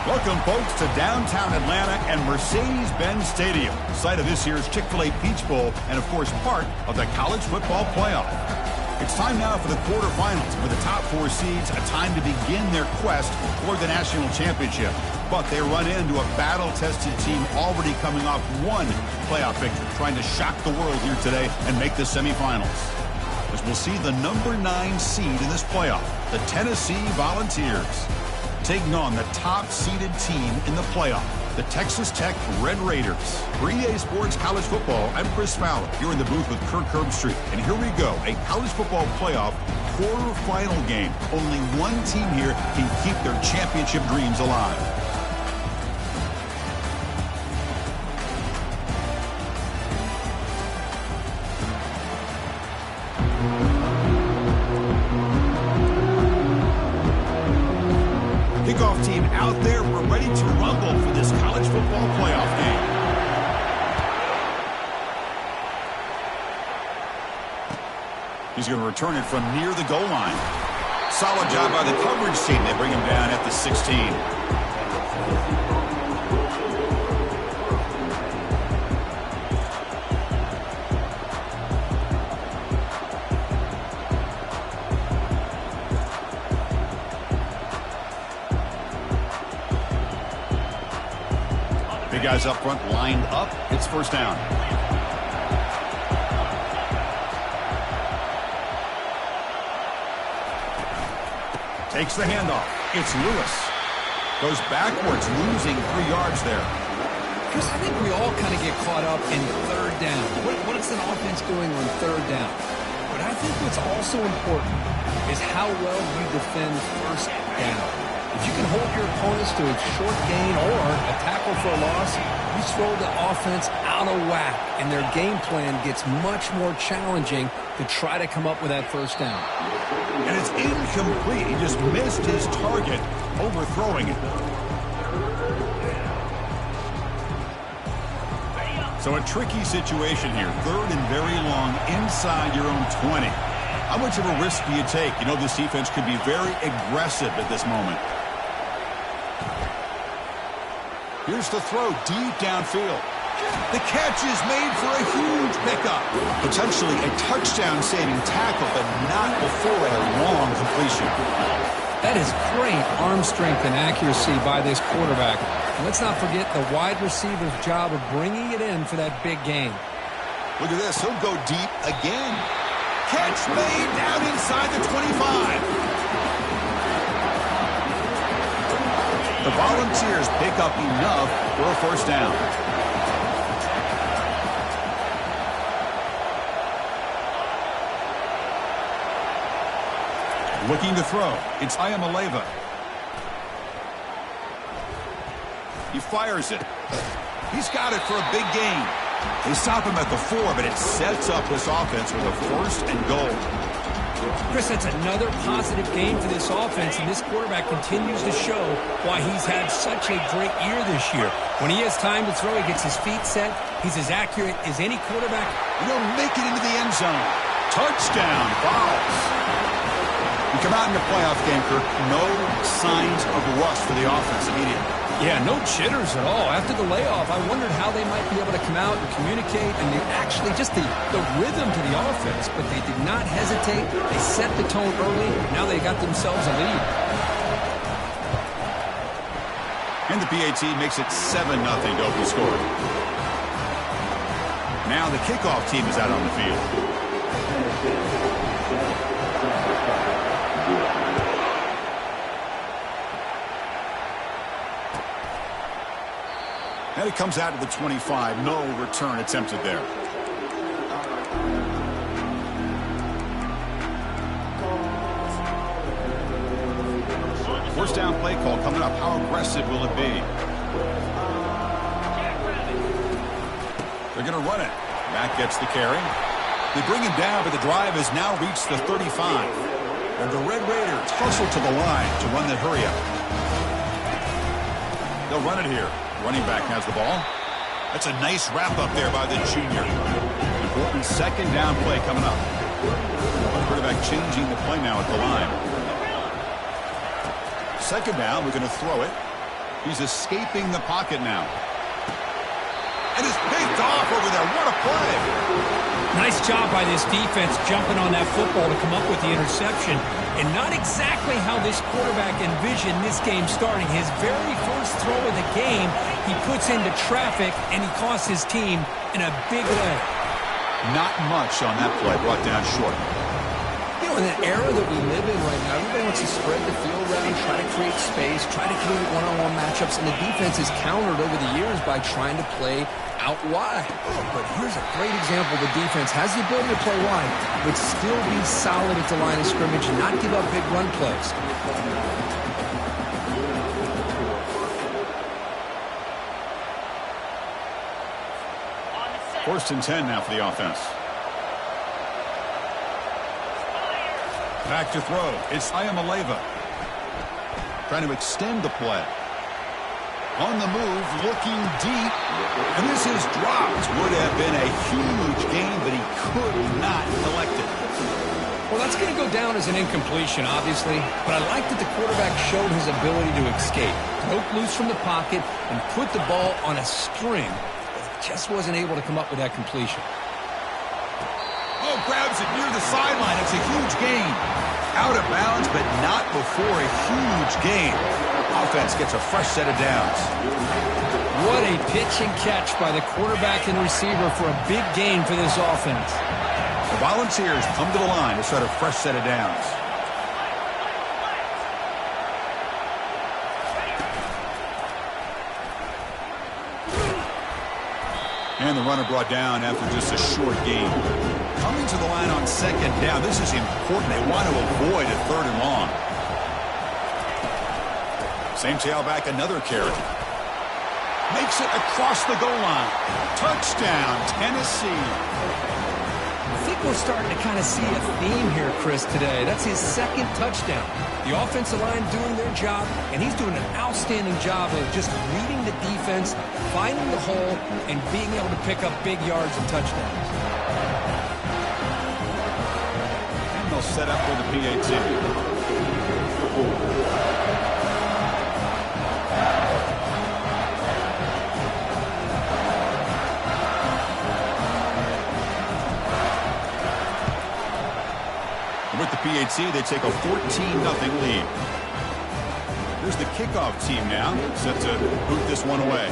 Welcome, folks, to downtown Atlanta and Mercedes-Benz Stadium, site of this year's Chick-fil-A Peach Bowl and, of course, part of the college football playoff. It's time now for the quarterfinals, for the top four seeds, a time to begin their quest for the national championship. But they run into a battle-tested team already coming off one playoff victory, trying to shock the world here today and make the semifinals. As we'll see the number 9 seed in this playoff, the Tennessee Volunteers, taking on the top-seeded team in the playoff, the Texas Tech Red Raiders. For EA Sports College Football, I'm Chris Fowler. You're in the booth with Kirk Herbstreit. And here we go, a college football playoff quarterfinal game. Only one team here can keep their championship dreams alive. Kickoff team out there. We're ready to rumble for this college football playoff game. He's going to return it from near the goal line. Solid job by the coverage team. They bring him down at the 16. Big guys up front lined up. It's first down. Takes the handoff. It's Lewis. Goes backwards, losing 3 yards there. Chris, I think we all kind of get caught up in third down. What is an offense doing on third down? But I think what's also important is how well you defend first down. If you can hold your opponents to a short gain or a tackle for a loss, you throw the offense out of whack, and their game plan gets much more challenging to try to come up with that first down. And it's incomplete. He just missed his target, overthrowing it. So a tricky situation here. Third and very long inside your own 20. How much of a risk do you take? You know, this defense could be very aggressive at this moment. Here's the throw deep downfield. The catch is made for a huge pickup. Potentially a touchdown-saving tackle, but not before a long completion. That is great arm strength and accuracy by this quarterback. And let's not forget the wide receiver's job of bringing it in for that big game. Look at this. He'll go deep again. Catch made down inside the 25. The Volunteers pick up enough for a first down. Looking to throw. It's Ayamaleva. He fires it. He's got it for a big gain. They stop him at the 4, but it sets up this offense with a first and goal. Chris, that's another positive game for this offense, and this quarterback continues to show why he's had such a great year this year. When he has time to throw, he gets his feet set. He's as accurate as any quarterback. He'll make it into the end zone. Touchdown, Vols. You come out in the playoff game, Kirk, no signs of rust for the offense immediately. Yeah, no jitters at all. After the layoff, I wondered how they might be able to come out and communicate and actually just the rhythm to the offense, but they did not hesitate. They set the tone early. Now they got themselves a lead. And the PAT makes it 7-0 to open the score. Now the kickoff team is out on the field. And it comes out to the 25. No return attempted there. First down play call coming up. How aggressive will it be? They're going to run it. Mack gets the carry. They bring him down, but the drive has now reached the 35. And the Red Raiders hustle to the line to run the hurry up. They'll run it here. Running back has the ball. That's a nice wrap-up there by the junior. Important second down play coming up. Quarterback changing the play now at the line. Second down, we're going to throw it. He's escaping the pocket now. And is picked off over there. What a play. Nice job by this defense jumping on that football to come up with the interception. And not exactly how this quarterback envisioned this game starting. His very first throw of the game, he puts into traffic, and he costs his team in a big way. Not much on that play, brought down short. You know, in the era that we live in right now, everybody wants to spread the field around, try to create space, try to create one-on-one matchups, and the defense is countered over the years by trying to play out wide. But here's a great example. The defense has the ability to play wide, but still be solid at the line of scrimmage and not give up big run plays. First and 10 now for the offense. Back to throw. It's Iamaleava. Trying to extend the play. On the move, looking deep. And this is dropped. Would have been a huge gain, but he could not collect it. Well, that's going to go down as an incompletion, obviously. But I like that the quarterback showed his ability to escape. Broke loose from the pocket and put the ball on a string. But he just wasn't able to come up with that completion. Oh, grabs it near the sideline. It's a huge gain. Out of bounds, but not before a huge gain. Offense gets a fresh set of downs. What a pitch and catch by the quarterback and receiver for a big gain for this offense. The Volunteers come to the line to start a fresh set of downs. And the runner brought down after just a short gain. Coming to the line on second down. This is important. They want to avoid a third and long. Same tailback, another carry. Makes it across the goal line. Touchdown, Tennessee. I think we're starting to kind of see a theme here, Chris, today. That's his second touchdown. The offensive line doing their job, and he's doing an outstanding job of just reading the defense, finding the hole, and being able to pick up big yards and touchdowns. And they'll set up with the PAT. With the PAT, they take a 14-0 lead. Here's the kickoff team now, set to boot this one away.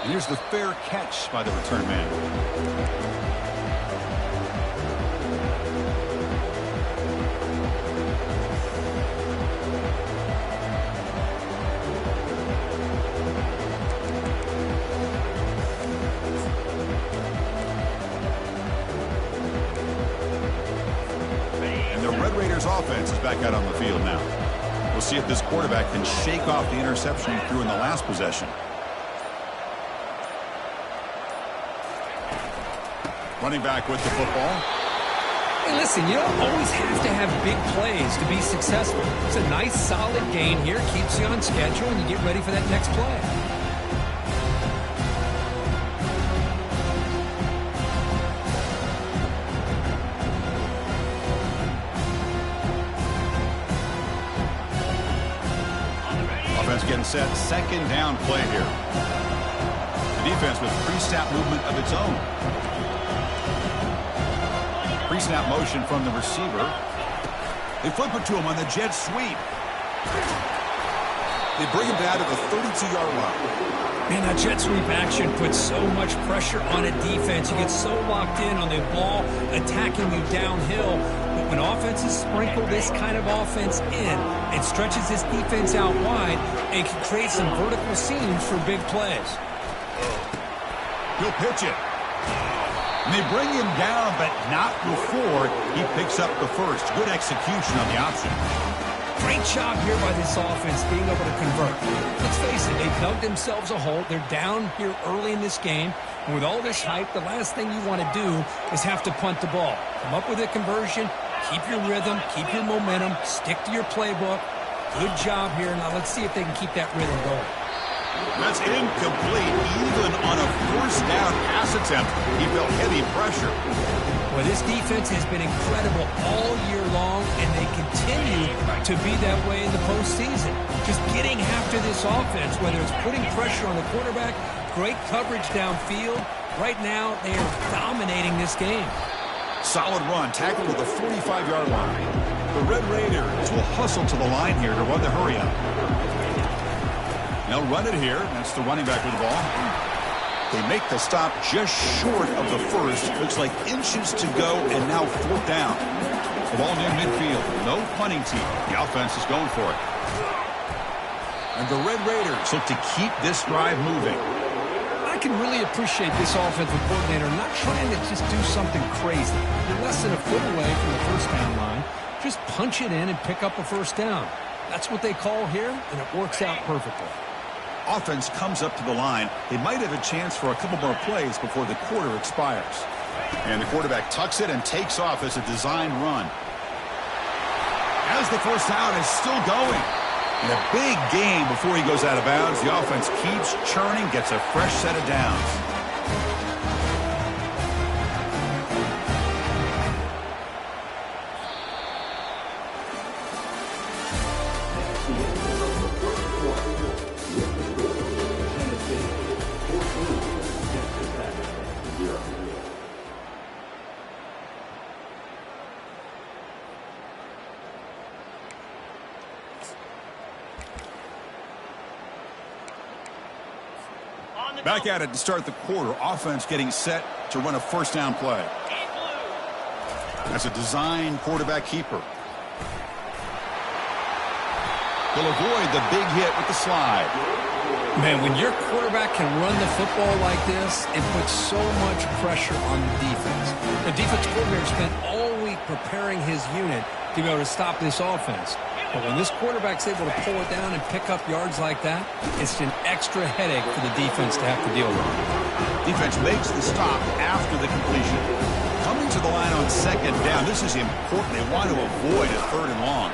And here's the fair catch by the return man. Offense is back out on the field now. We'll see if this quarterback can shake off the interception he threw in the last possession. Running back with the football. Hey, listen, you don't always have to have big plays to be successful. It's a nice, solid gain here. Keeps you on schedule, and you get ready for that next play. Getting set, second down play here. The defense with pre-snap movement of its own. Pre-snap motion from the receiver. They flip it to him on the jet sweep. They bring him down to the 32-yard line. Man, that jet sweep action puts so much pressure on a defense. You get so locked in on the ball attacking you downhill. But when offenses sprinkle this kind of offense in and stretches this defense out wide, it can create some vertical seams for big plays. He'll pitch it. And they bring him down, but not before he picks up the first. Good execution on the option. Great job here by this offense being able to convert. Let's face it, they've dug themselves a hole. They're down here early in this game. And with all this hype, the last thing you want to do is have to punt the ball. Come up with a conversion, keep your rhythm, keep your momentum, stick to your playbook, Good job here. Now let's see if they can keep that rhythm going. That's incomplete. Even on a first down pass attempt, he felt heavy pressure. Well, this defense has been incredible all year long, and they continue to be that way in the postseason. Just getting after this offense, whether it's putting pressure on the quarterback, great coverage downfield. Right now, they are dominating this game. Solid run, tackled at the 45-yard line. The Red Raiders will hustle to the line here to run the hurry up. They'll run it here. That's the running back with the ball. They make the stop just short of the first. Looks like inches to go, and now fourth down. The ball near midfield. No punting team. The offense is going for it. And the Red Raiders look to keep this drive moving. I can really appreciate this offensive coordinator not trying to just do something crazy. You're less than a foot away from the first down line. Just punch it in and pick up a first down. That's what they call here, and it works out perfectly. Offense comes up to the line. They might have a chance for a couple more plays before the quarter expires. And the quarterback tucks it and takes off as a designed run. As the first down is still going. And a big gain before he goes out of bounds. The offense keeps churning, gets a fresh set of downs. Back at it to start the quarter. Offense getting set to run a first down play. That's a designed quarterback keeper. He'll avoid the big hit with the slide. Man, when your quarterback can run the football like this, it puts so much pressure on the defense. The defense coordinator spent all week preparing his unit to be able to stop this offense. But when this quarterback's able to pull it down and pick up yards like that, it's an extra headache for the defense to have to deal with. Defense makes the stop after the completion. Coming to the line on second down, this is important. They want to avoid a third and long.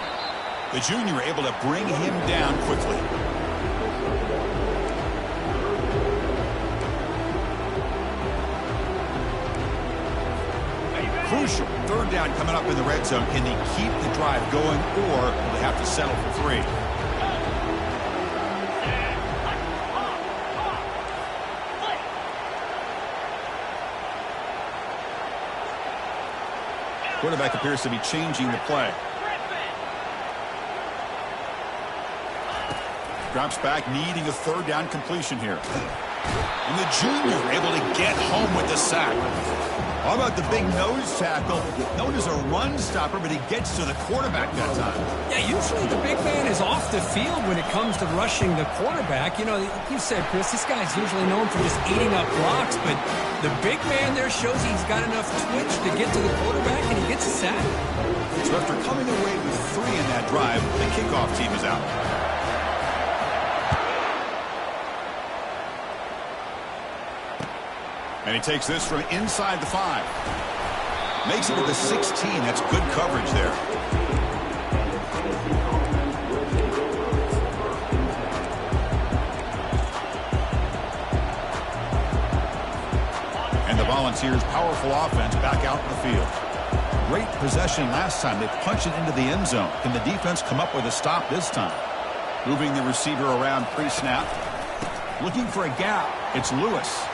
The junior able to bring him down quickly. Crucial. Third down coming up in the red zone. Can they keep the drive going, or will they have to settle for 3? Quarterback appears to be changing the play. Drops back, needing a third down completion here. And the junior able to get home with the sack. How about the big nose tackle? Known as a run stopper, but he gets to the quarterback that time. Yeah, usually the big man is off the field when it comes to rushing the quarterback. You know, like you said, Chris, this guy's usually known for just eating up blocks, but the big man there shows he's got enough twitch to get to the quarterback, and he gets a sack. So after coming away with 3 in that drive, the kickoff team is out. And he takes this from inside the 5. Makes it to the 16. That's good coverage there. And the Volunteers' powerful offense back out in the field. Great possession last time. They punched it into the end zone. Can the defense come up with a stop this time? Moving the receiver around pre-snap. Looking for a gap. It's Lewis.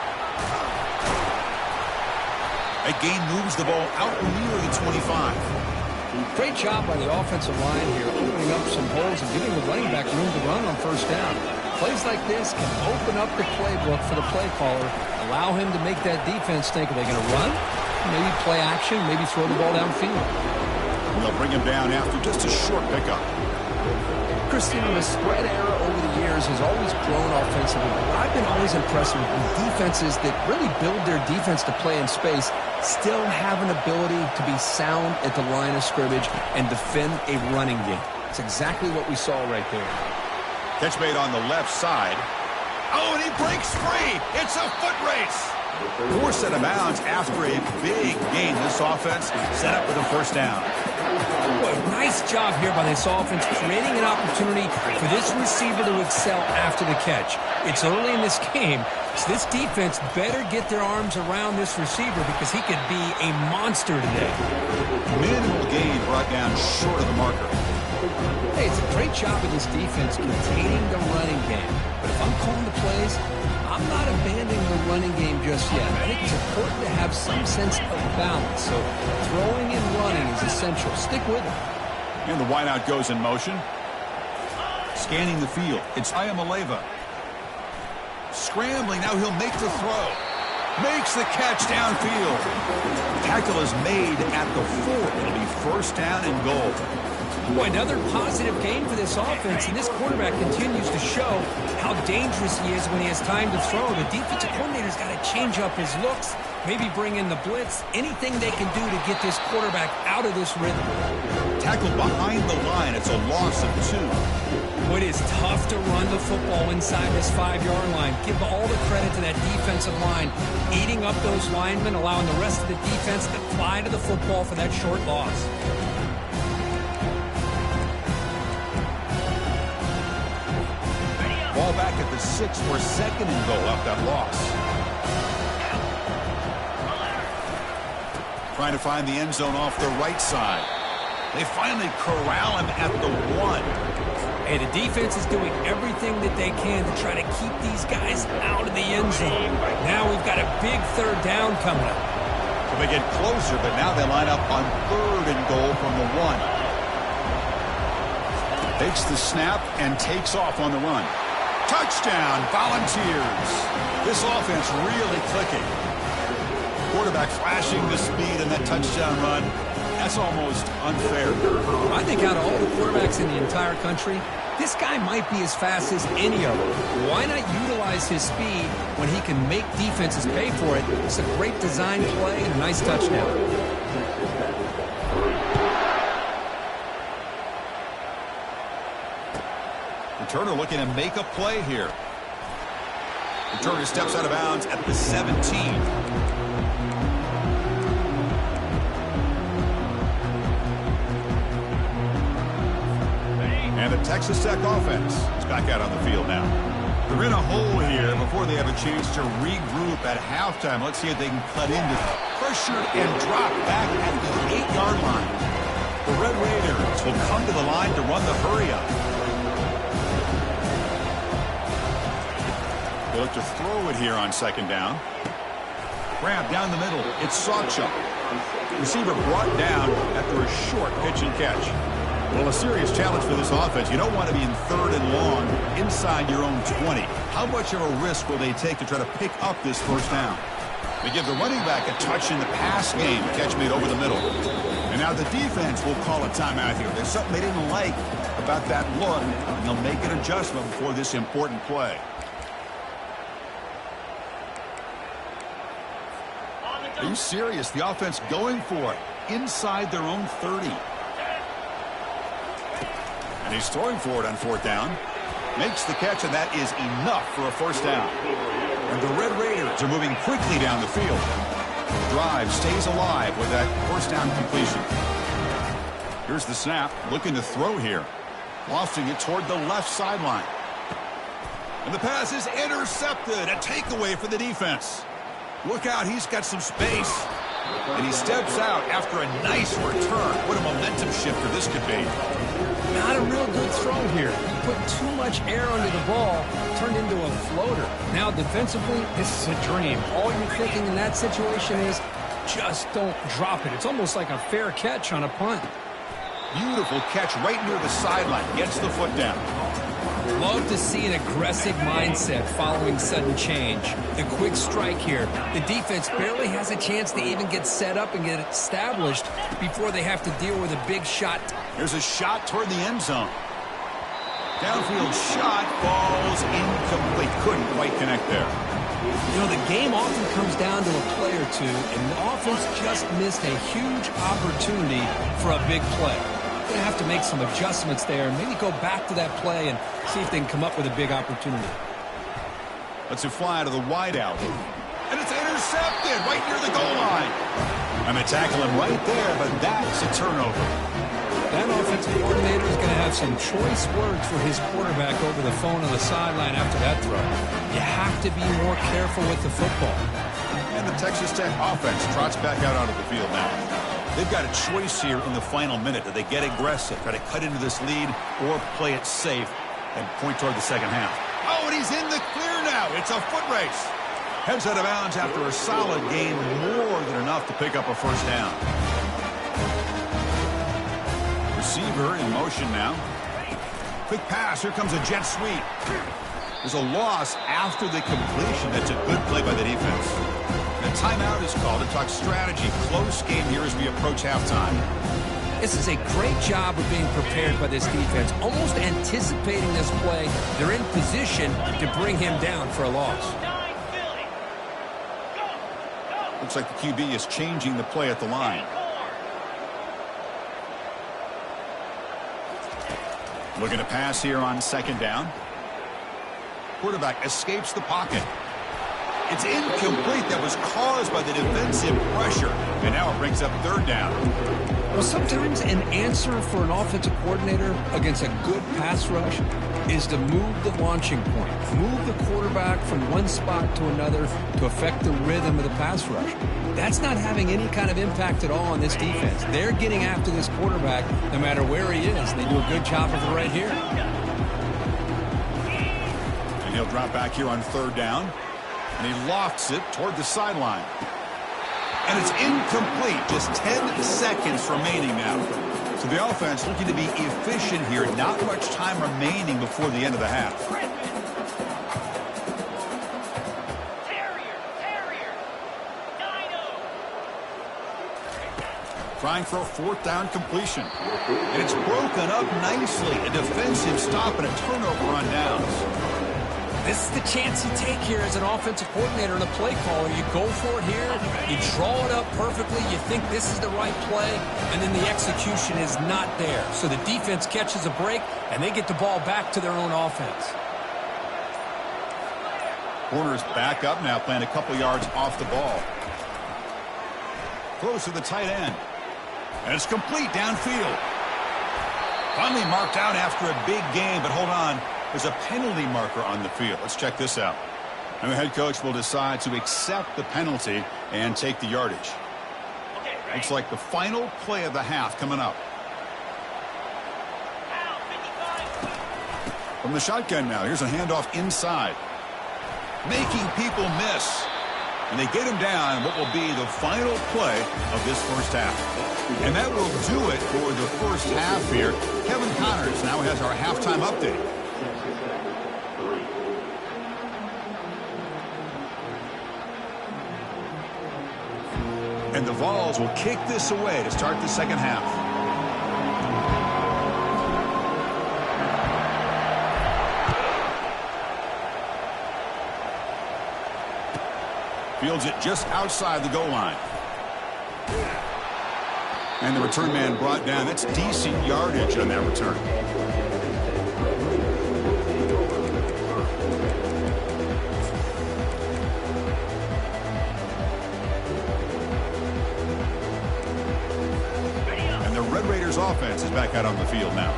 That gain moves the ball out near the 25. Great job by the offensive line here, opening up some holes and giving the running back room to run on first down. Plays like this can open up the playbook for the play caller, allow him to make that defense think, are they going to run? Maybe play action, maybe throw the ball downfield. And they'll bring him down after just a short pickup. Christian, the spread era over the years has always grown offensively. I've been always impressed with defenses that really build their defense to play in space, still have an ability to be sound at the line of scrimmage and defend a running game. It's exactly what we saw right there. Catch made on the left side. Oh, and he breaks free. It's a foot race. 4 set of bounds after a big gain. This offense set up with a first down. Boy, nice job here by this offense, creating an opportunity for this receiver to excel after the catch. It's early in this game, so this defense better get their arms around this receiver because he could be a monster today. Minimal gain brought down short of the marker. Hey, it's a great job of this defense containing the running game. But if I'm calling the plays, I'm not abandoning the running game just yet. I think it's important to have some sense of balance. So throwing and running is essential. Stick with it. And the wideout goes in motion. Scanning the field. It's Ayamaleva. Scrambling. Now he'll make the throw. Makes the catch downfield. Tackle is made at the 4. It'll be first down and goal. Boy, another positive game for this offense, and this quarterback continues to show how dangerous he is when he has time to throw. The defensive coordinator's got to change up his looks, maybe bring in the blitz, anything they can do to get this quarterback out of this rhythm. Tackled behind the line. It's a loss of 2. It is tough to run the football inside this 5-yard line. Give all the credit to that defensive line, eating up those linemen, allowing the rest of the defense to fly to the football for that short loss. Ball back at the 6 for second and goal off that loss. Trying to find the end zone off the right side. They finally corral him at the 1. Hey, the defense is doing everything that they can to try to keep these guys out of the end zone. Now we've got a big third down coming up. So they get closer, but now they line up on third and goal from the 1. Takes the snap and takes off on the run. Touchdown, Volunteers. This offense really clicking. Quarterback flashing the speed in that touchdown run. That's almost unfair. I think out of all the quarterbacks in the entire country, this guy might be as fast as any of them. Why not utilize his speed when he can make defenses pay for it? It's a great design play and a nice touchdown. Returner looking to make a play here. Returner steps out of bounds at the 17. And the Texas Tech offense is back out on the field now. They're in a hole here before they have a chance to regroup at halftime. Let's see if they can cut into it. Pressured and dropped back at the 8-yard line. The Red Raiders will come to the line to run the hurry-up. They look to throw it here on second down. Grab down the middle. It's Sawchuk. Receiver brought down after a short pitch and catch. Well, a serious challenge for this offense. You don't want to be in third and long inside your own 20. How much of a risk will they take to try to pick up this first down? They give the running back a touch in the pass game. Catch made over the middle. And now the defense will call a timeout here. There's something they didn't like about that look, and they'll make an adjustment before this important play. Are you serious? The offense going for it inside their own 30. And he's throwing for it on fourth down. Makes the catch, and that is enough for a first down. And the Red Raiders are moving quickly down the field. The drive stays alive with that first down completion. Here's the snap. Looking to throw here. Lofting it toward the left sideline. And the pass is intercepted. A takeaway for the defense. Look out, he's got some space. And he steps out after a nice return. What a momentum shifter this could be. Not a real good throw here. He put too much air under the ball, turned into a floater. Now defensively, this is a dream. All you're thinking in that situation is just don't drop it. It's almost like a fair catch on a punt. Beautiful catch right near the sideline. Gets the foot down. Love to see an aggressive mindset following sudden change. The quick strike here. The defense barely has a chance to even get set up and get established before they have to deal with a big shot. Here's a shot toward the end zone. Downfield shot falls incomplete. Couldn't quite connect there. You know, the game often comes down to a play or two, and the offense just missed a huge opportunity for a big play. Going to have to make some adjustments there and maybe go back to that play and see if they can come up with a big opportunity. Let's it fly to the wideout. And it's intercepted right near the goal line. And they tackle him right there, but that's a turnover. That offensive coordinator is going to have some choice words for his quarterback over the phone on the sideline after that throw. You have to be more careful with the football. And the Texas Tech offense trots back out onto the field now. They've got a choice here in the final minute. Do they get aggressive, try to cut into this lead, or play it safe and point toward the second half? Oh, and he's in the clear now. It's a foot race. Heads out of bounds after a solid gain, more than enough to pick up a first down. Receiver in motion now. Quick pass. Here comes a jet sweep. There's a loss after the completion. That's a good play by the defense. A timeout is called to talk strategy. Close game here as we approach halftime. This is a great job of being prepared by this defense, almost anticipating this play. They're in position to bring him down for a loss. Looks like the QB is changing the play at the line. Looking to pass here on second down. Quarterback escapes the pocket. It's incomplete. That was caused by the defensive pressure. And now it brings up third down. Well, sometimes an answer for an offensive coordinator against a good pass rush is to move the launching point. Move the quarterback from one spot to another to affect the rhythm of the pass rush. That's not having any kind of impact at all on this defense. They're getting after this quarterback no matter where he is. They do a good job of it right here. And he'll drop back here on third down. And he lofts it toward the sideline. And it's incomplete. Just 10 seconds remaining now. So the offense looking to be efficient here. Not much time remaining before the end of the half. Trying for a fourth down completion. And it's broken up nicely. A defensive stop and a turnover on downs. This is the chance you take here as an offensive coordinator and a play caller. You go for it here, you draw it up perfectly, you think this is the right play, and then the execution is not there. So the defense catches a break, and they get the ball back to their own offense. Corner's back up now, playing a couple yards off the ball. Close to the tight end. And it's complete downfield. Finally marked out after a big game, but hold on. There's a penalty marker on the field. Let's check this out. And the head coach will decide to accept the penalty and take the yardage. Looks like the final play of the half coming up. From the shotgun now, here's a handoff inside. Making people miss. And they get him down what will be the final play of this first half. And that will do it for the first half here. Kevin Connors now has our halftime update. And the Vols will kick this away to start the second half. Fields it just outside the goal line. And the return man brought down. That's decent yardage on that return. And the Red Raiders offense is back out on the field now.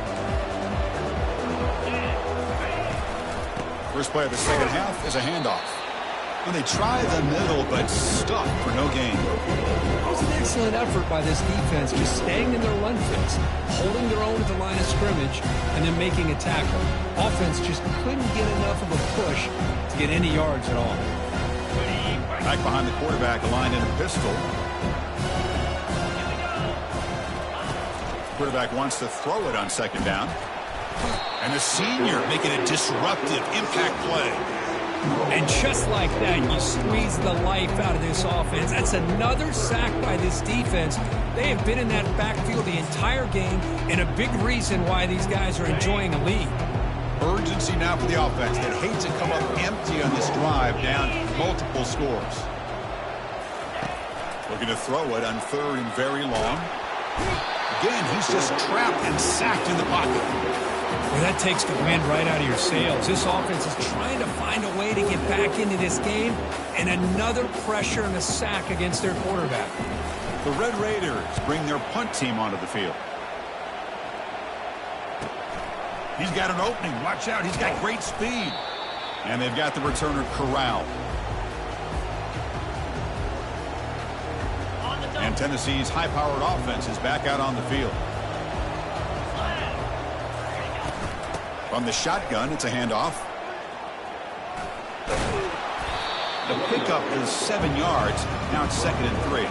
First play of the second half is a handoff. And they try the middle, but stuck for no gain. It was an excellent effort by this defense, just staying in their run fence, holding their own at the line of scrimmage, and then making a tackle. Offense just couldn't get enough of a push to get any yards at all. Back behind the quarterback, aligned in a pistol. Quarterback wants to throw it on second down. And the senior making a disruptive impact play. And just like that, you squeeze the life out of this offense. That's another sack by this defense. They have been in that backfield the entire game, and a big reason why these guys are enjoying a lead. Urgency now for the offense that hates to come up empty on this drive, down multiple scores. Looking to throw it on third and very long. Again, he's just trapped and sacked in the pocket. Well, that takes the wind right out of your sails. This offense is trying to find a way to get back into this game, and another pressure and a sack against their quarterback. The Red Raiders bring their punt team onto the field. He's got an opening. Watch out. He's got great speed. And they've got the returner corralled. And Tennessee's high-powered offense is back out on the field. From the shotgun, it's a handoff. The pickup is 7 yards. Now it's 2nd and 3.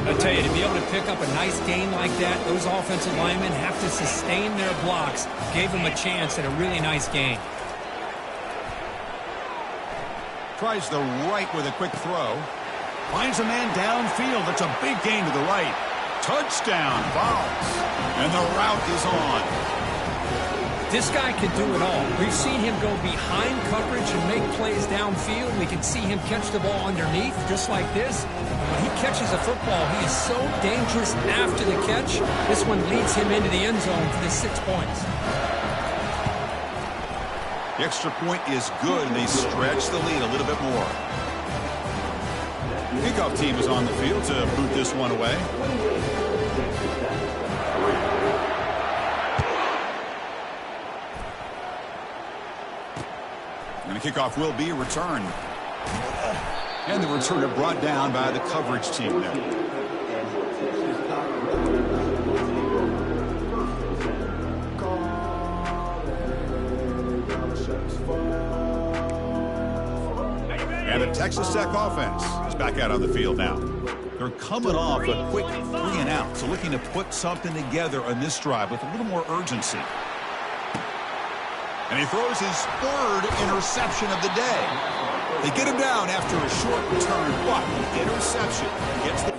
I tell you, to be able to pick up a nice gain like that, those offensive linemen have to sustain their blocks. Gave them a chance at a really nice gain. Tries the right with a quick throw. Finds a man downfield. That's a big gain to the right. Touchdown, Vols. And the route is on. This guy can do it all. We've seen him go behind coverage and make plays downfield. We can see him catch the ball underneath, just like this. When he catches a football, he is so dangerous after the catch. This one leads him into the end zone for the 6 points. The extra point is good, and they stretch the lead a little bit more. The kickoff team is on the field to boot this one away. And the kickoff will be a return. And the returner brought down by the coverage team there. And the Texas Tech offense is back out on the field now. They're coming off a quick 3-and-out, so looking to put something together on this drive with a little more urgency. And he throws his 3rd interception of the day. They get him down after a short return, but the interception gets the